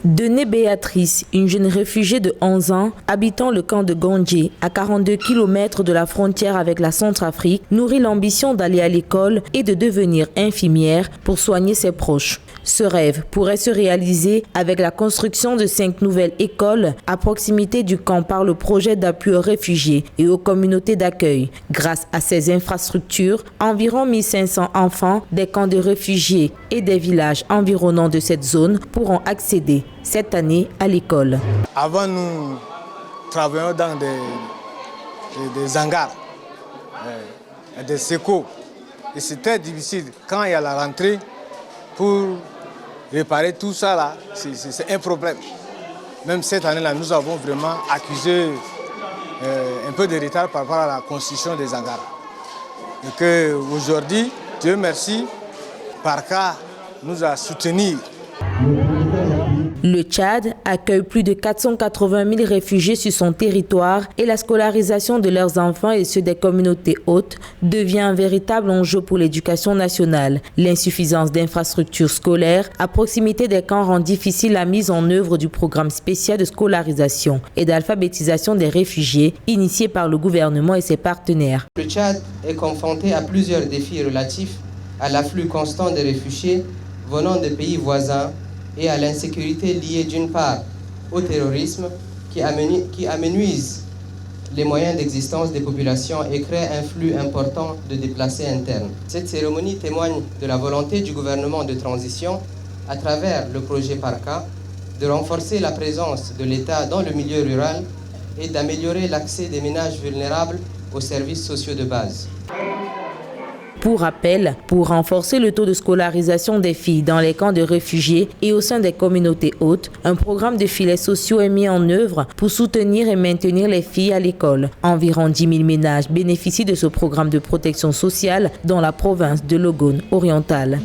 Dené Béatrice, une jeune réfugiée de 11 ans, habitant le camp de Gondje, à 42 km de la frontière avec la Centrafrique, nourrit l'ambition d'aller à l'école et de devenir infirmière pour soigner ses proches. Ce rêve pourrait se réaliser avec la construction de 5 nouvelles écoles à proximité du camp par le projet d'appui aux réfugiés et aux communautés d'accueil. Grâce à ces infrastructures, environ 1500 enfants des camps de réfugiés et des villages environnants de cette zone pourront accéder cette année à l'école. Avant, nous travaillions dans des hangars, des sécos. Et c'est très difficile quand il y a la rentrée pour réparer tout ça là, c'est un problème. Même cette année-là, nous avons vraiment accusé un peu de retard par rapport à la construction des hangars. Et qu'aujourd'hui, Dieu merci, Parca nous a soutenus. Le Tchad accueille plus de 480 000 réfugiés sur son territoire et la scolarisation de leurs enfants et ceux des communautés hôtes devient un véritable enjeu pour l'éducation nationale. L'insuffisance d'infrastructures scolaires à proximité des camps rend difficile la mise en œuvre du programme spécial de scolarisation et d'alphabétisation des réfugiés initié par le gouvernement et ses partenaires. Le Tchad est confronté à plusieurs défis relatifs à l'afflux constant des réfugiés venant des pays voisins et à l'insécurité liée d'une part au terrorisme qui amenuise les moyens d'existence des populations et crée un flux important de déplacés internes. Cette cérémonie témoigne de la volonté du gouvernement de transition à travers le projet Parca de renforcer la présence de l'État dans le milieu rural et d'améliorer l'accès des ménages vulnérables aux services sociaux de base. Pour rappel, pour renforcer le taux de scolarisation des filles dans les camps de réfugiés et au sein des communautés hôtes, un programme de filets sociaux est mis en œuvre pour soutenir et maintenir les filles à l'école. Environ 10 000 ménages bénéficient de ce programme de protection sociale dans la province de l'Ogone orientale.